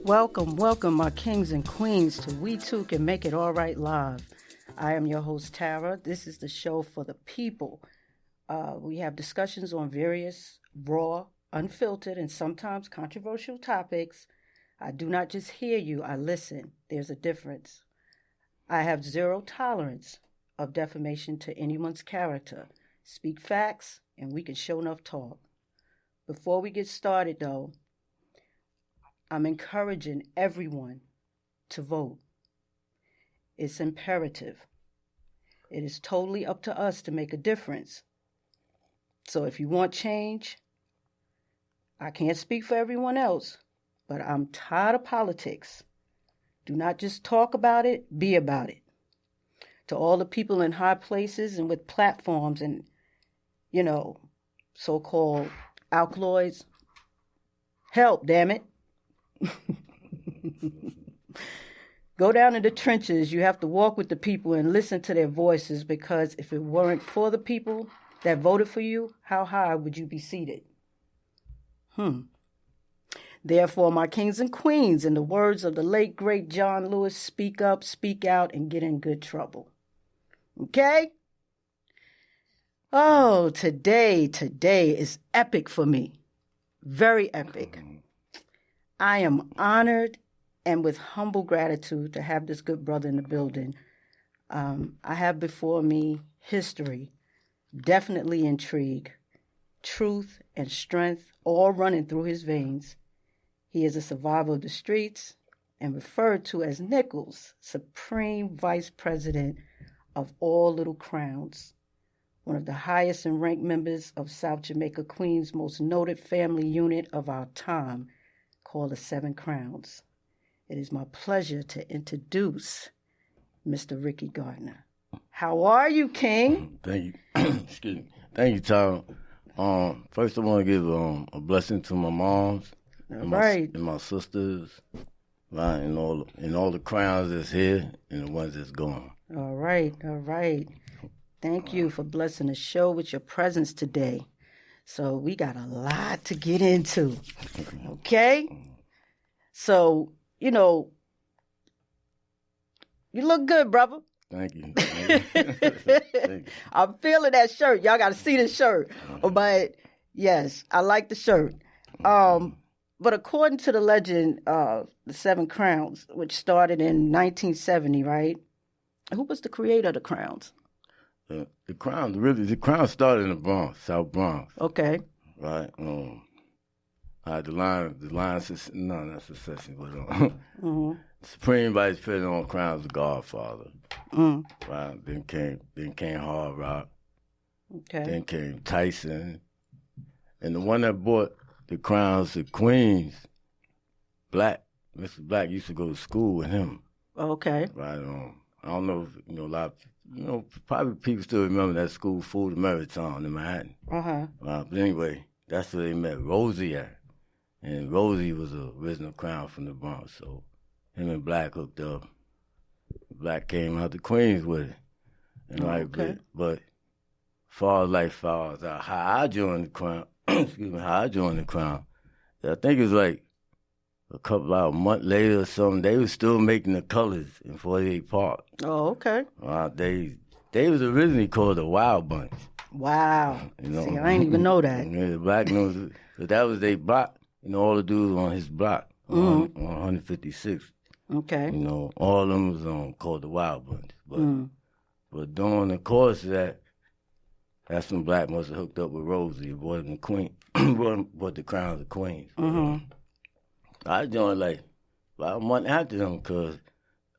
Welcome, my kings and queens, to We Too Can Make It All Right Live. I am your host, Tara. This is the show for the people. We have discussions on various raw, unfiltered, and sometimes controversial topics. I do not just hear you, I listen. There's a difference. I have zero tolerance of defamation to anyone's character. Speak facts, and we can show enough talk. Before we get started, though, I'm encouraging everyone to vote. It's imperative. It is totally up to us to make a difference. So if you want change, I can't speak for everyone else, but I'm tired of politics. Do not just talk about it, be about it. To all the people in high places and with platforms and, so-called alkaloids, help, damn it. Go down in the trenches. You have to walk with the people and listen to their voices, because if it weren't for the people that voted for you, how high would you be seated? Therefore, my kings and queens, in the words of the late, great John Lewis, speak up, speak out, and get in good trouble. Okay? Oh, today is epic for me. Very epic. I am honored and with humble gratitude to have this good brother in the building. I have before me history, definitely intrigue, truth and strength all running through his veins. He is a survivor of the streets and referred to as Nichols, Supreme Vice President of all Little Crowns, one of the highest and ranked members of South Jamaica Queens' most noted family unit of our time, called the Seven Crowns. It is my pleasure to introduce Mr. Ricky Gardner. How are you, King? Thank you. Excuse me. Thank you, Tyra. First, I want to give a blessing to my moms and my sisters, right, and all the crowns that's here and the ones that's gone. All right. Thank you for blessing the show with your presence today. So we got a lot to get into, okay? So, you look good, brother. Thank you. I'm feeling that shirt. Y'all got to see this shirt. But, yes, I like the shirt. But according to the legend of the Seven Crowns, which started in 1970, right? Who was the creator of the Crowns? The Crowns started in the Bronx, South Bronx. Okay. Right. The line, not Secession, but Supreme Vice President on Crowns, the Godfather. Right. Then came Hard Rock. Okay. Then came Tyson, and the one that brought the Crowns to Queens, Black. Mr. Black used to go to school with him. Okay. Right. I don't know if a lot of probably people still remember that school, Food Marathon in Manhattan. But anyway, that's where they met Rosie at. And Rosie was the original Crown from the Bronx. So him and Black hooked up. Black came out to Queens with it. And but far as how I joined the Crown, I think it was like a month later or something, they was still making the colors in 48 Park. Oh, okay. They was originally called the Wild Bunch. Wow. See, I didn't even know that. Yeah, the Black knows, but that was their block. All the dudes on his block on 156. Okay. All of them was called the Wild Bunch. But during the course of that, that's when Black must have hooked up with Rosie, brought the Crowns of Queens. I joined like about a month after them because,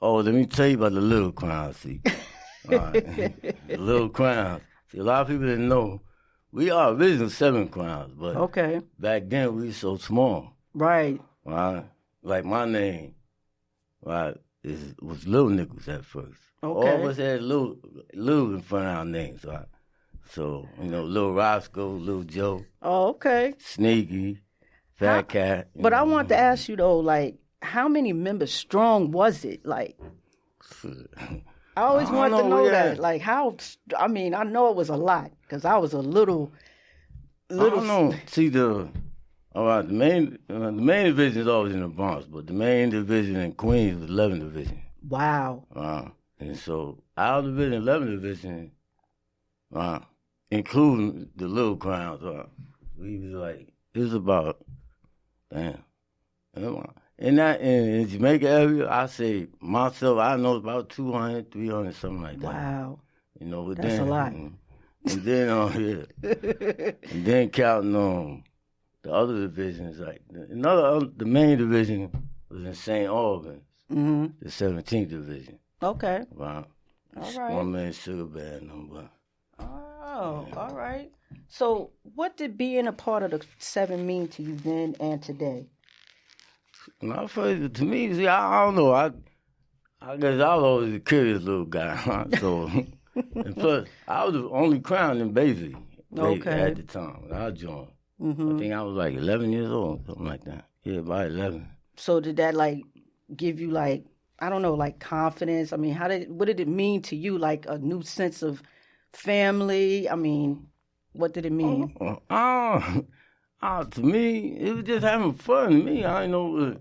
let me tell you about the Little Crowns, see. The Little Crowns. See, a lot of people didn't know. We are original Seven Crowns, but back then we were so small. Right. Like my name, was Lil Nichols at first. Okay. All of us had Lil in front of our names, right? So, Lil Roscoe, Lil Joe. Oh, okay. Sneaky, Fat Cat. But I want to ask you, though, like, how many members strong was it? Like, I always wanted to know that. Like, I know it was a lot, because I was a little. I don't know. See, All right, the main division is always in the Bronx, but the main division in Queens was 11th Division. Wow. And so our division, 11th Division, including the little crowns, we was like, it was about, damn. In Jamaica area, I say myself, I know about 200, 300, something like that. Wow. You know, but that's a lot. And then and then counting on the other divisions, like the main division was in St. Albans, the 17th Division. Okay. Wow. All right. One man sugar band number. Oh, all right. So, what did being a part of the 7 mean to you then and today? To me, see, I don't know. I guess I was always a curious little guy. So, and plus, I was the only crown in Basie at the time when I joined. I think I was like 11 years old, something like that. Yeah, about 11. So, did that like give you like, I don't know, like confidence? I mean, what did it mean to you? Like a new sense of family? I mean, what did it mean? To me, it was just having fun. To me, I know.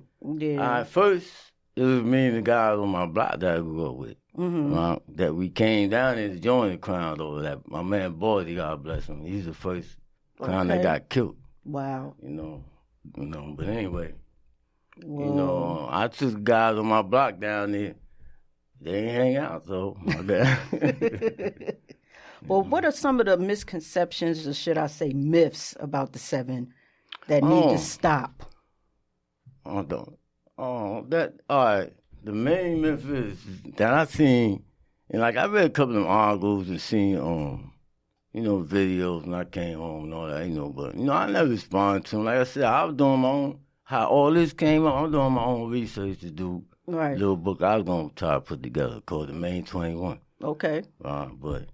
At first, it was me and the guys on my block that I grew up with. That we came down there to join the Crowns over that. My man Boydie, God bless him, he's the first Crown that got killed. Wow. You know. But anyway, I took guys on my block down there. They ain't hang out, so my bad. Well, what are some of the misconceptions, or should I say myths, about the 7 that need to stop? All right. The main myth is that I seen, and like I read a couple of them articles and seen, videos when I came home and all that, but, I never responded to them. Like I said, I was doing my own, how all this came up, I'm doing my own research to do a little book I was going to try to put together called The Main 21. Okay. But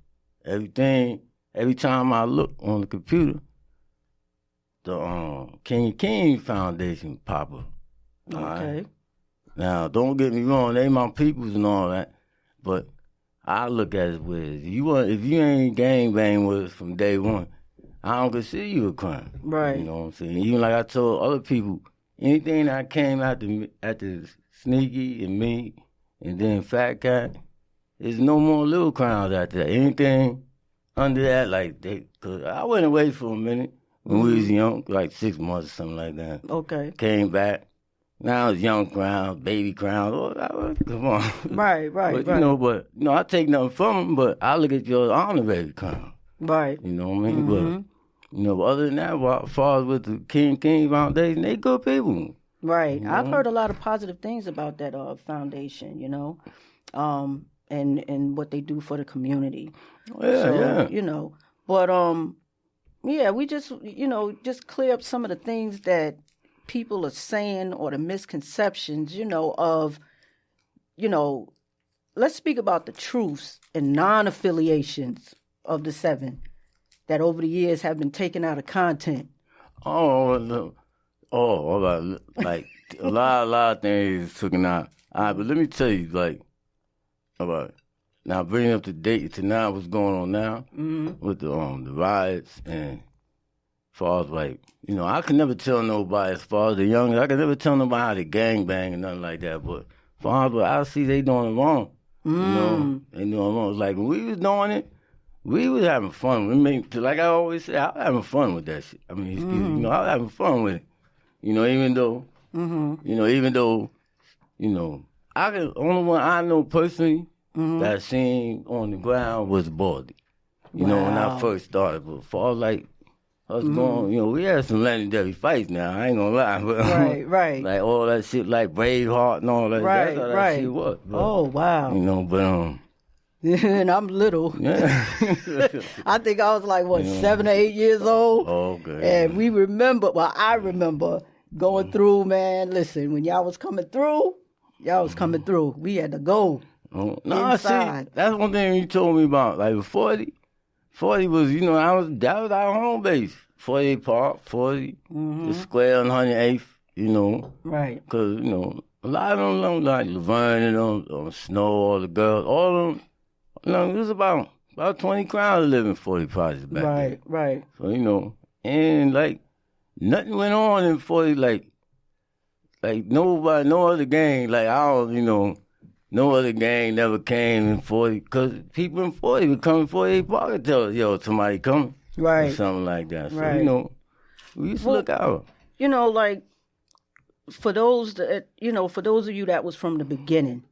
every time I look on the computer, the King Foundation pop up. Okay. Right? Now, don't get me wrong, they my peoples and all that, but I look at it with if you ain't gangbang with us from day one, I don't consider you a crime. Right. You know what I'm saying? Even like I told other people, anything that came after Sneaky and me, and then Fat Cat, there's no more little crowns out there. Anything under that, cause I went away for a minute when we was young, like 6 months or something like that. Okay. Came back. Now it's young crowns, baby crowns. Come on. Right. But, I take nothing from them, but I look at your honorary crown. Right. You know what I mean? But, other than that, as far as with the King Foundation, they good people. Right. I've heard a lot of positive things about that foundation, and what they do for the community. Yeah. But, we just, just clear up some of the things that people are saying or the misconceptions, of, let's speak about the truths and non-affiliations of the 7 that over the years have been taken out of content. All right. Like a lot of things taken out. All right, but let me tell you, all right. Now bringing up the date to now, what's going on now with the riots and as far as I could never tell nobody as far as the young, I could never tell nobody how to gangbang and nothing like that. But as far as what I see, they doing it wrong. They doing it wrong. It's like when we was doing it, we was having fun. Like I always say, I was having fun with that shit. I mean, I was having fun with it. Even though, the only one I know personally that I seen on the ground was Baldy. When I first started. But as far as us going, we had some legendary fights now, I ain't gonna lie. But, right. Like all that shit, like Braveheart and all that. That's how that shit was. But, oh, wow. And I'm little. Yeah. I think I was 7 or 8 years old. Oh, okay. And I remember going through, man. Listen, when y'all was coming through, we had to go inside. See, that's one thing you told me about. Like 40 was, that was our home base. 48 Park, 40, the square on 108th, Right. Because, a lot of them, like Laverne and them, Snow, all the girls, all of them, it was about 20 crowns living 40 projects back then. Right. So, and nothing went on in 40, like nobody, no other gang, like I don't, no other gang never came in 40, because people in 40 would come in 48 Park and tell us, yo, somebody coming. Right. Or something like that. So, Right. we used to look out. Like, for those that, for those of you that was from the beginning,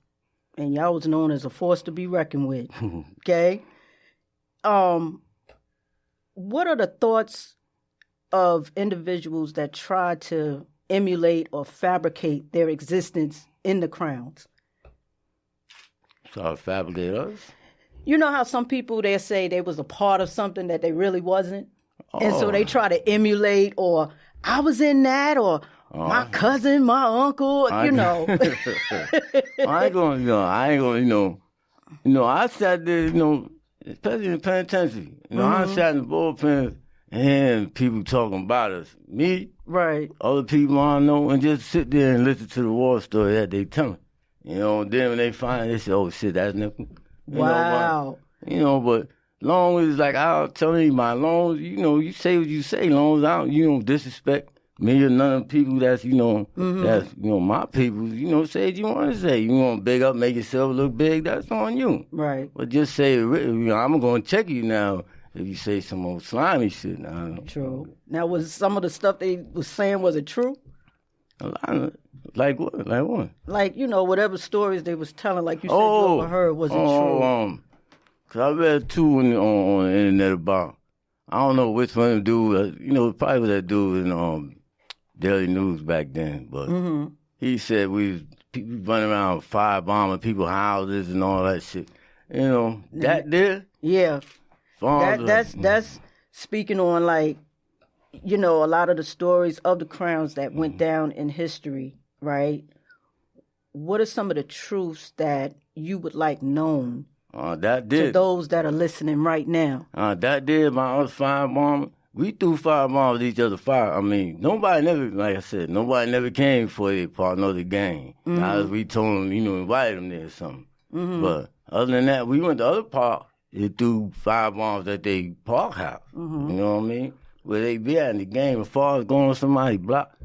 and y'all was known as a force to be reckoned with, okay? What are the thoughts of individuals that try to emulate or fabricate their existence in the Crowns? So fabricate us? You know how some people, they say they was a part of something that they really wasn't? Oh. And so they try to emulate, or I was in that, or my cousin, my uncle, I ain't gonna, I sat there, especially in the penitentiary. I sat in the bullpen and hearing people talking about us. Me, right, other people I know, and just sit there and listen to the war story that they telling. Then when they find it, they say, oh shit, that's nothing. Wow. But long as, like, I'll tell anybody, long as, you say what you say, long as you don't disrespect me or none of the people that's, that's, my people, say what you want to say. You want to big up, make yourself look big, that's on you. Right. But just say, I'm going to check you now if you say some old slimy shit. Now. True. Now, was some of the stuff they was saying, was it true? A lot of, like what? Like what? Like, whatever stories they was telling, like you said you overheard, was it true? Because I read two on the internet about, I don't know which one of them dude, probably was that dude in Daily News back then, but he said people running around firebombing people's houses and all that shit. That there? Yeah. That's speaking on, like, a lot of the stories of the Crowns that went down in history, right? What are some of the truths that you would like known that did. to those that are listening right now? That did. My other firebombing. We threw firebombs at each other fire. I mean, nobody never, like I said, nobody never came for a partner of the gang. Now, we told them, invited them there or something. But other than that, we went to other park and threw firebombs at their park house. You know what I mean? Where they be at in the game, as far as going to somebody's block,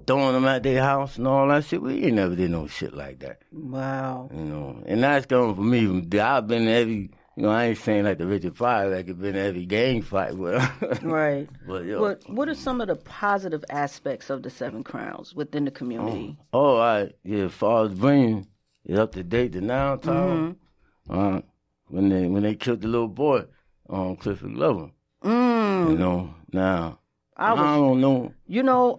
throwing them at their house and all that shit. We ain't never did no shit like that. Wow. And that's coming from me. I've been in every, I ain't saying like the Richard Pryor, like it's been in every gang fight with Right. But what are some of the positive aspects of the Seven Crowns within the community? All right. Yeah, as far as bringing it up to date to now, Tyler, when they killed the little boy, Clifford Glover. Now, I don't know.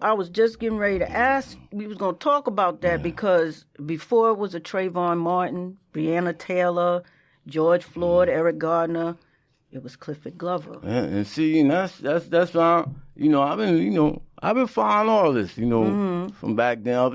I was just getting ready to ask. We was going to talk about that because before it was a Trayvon Martin, Breonna Taylor, George Floyd, Eric Gardner. It was Clifford Glover. Yeah, and see, that's why I've been following all this, from back then up,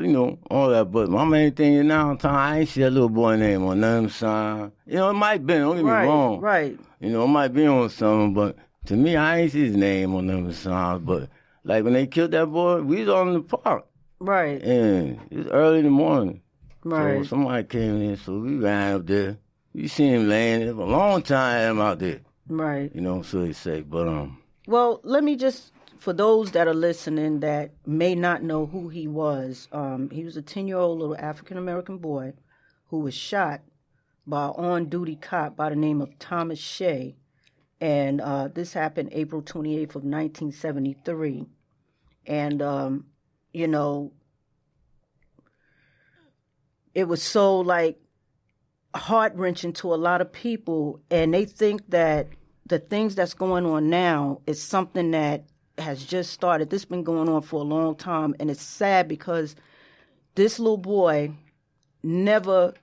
all that. But my main thing is now, I ain't see that little boy name on none of them signs. It might be. Don't get me wrong. Right. It might be on something, but. To me, I ain't see his name on them songs, but like when they killed that boy, we was all in the park. Right. And it was early in the morning. Right. So somebody came in, so we ran up there. We seen him laying there for a long time out there. Right. So they say. But well, let me just, for those that are listening that may not know who he was a 10-year-old little African-American boy who was shot by an on-duty cop by the name of Thomas Shea. And this happened April 28th of 1973. And, it was so, like, heart-wrenching to a lot of people. And they think that the things that's going on now is something that has just started. This has been going on for a long time. And it's sad because this little boy never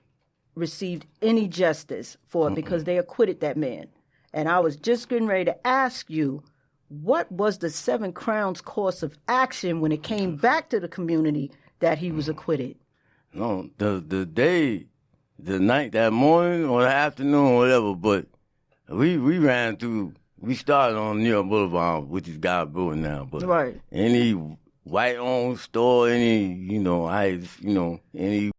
received any justice for it because they acquitted that man. And I was just getting ready to ask you, what was the Seven Crowns course of action when it came back to the community that he was acquitted? No, the day, the night, that morning or the afternoon or whatever, but we ran through, we started on New York Boulevard, which is God Brewing now, but right. Any white-owned store, any, any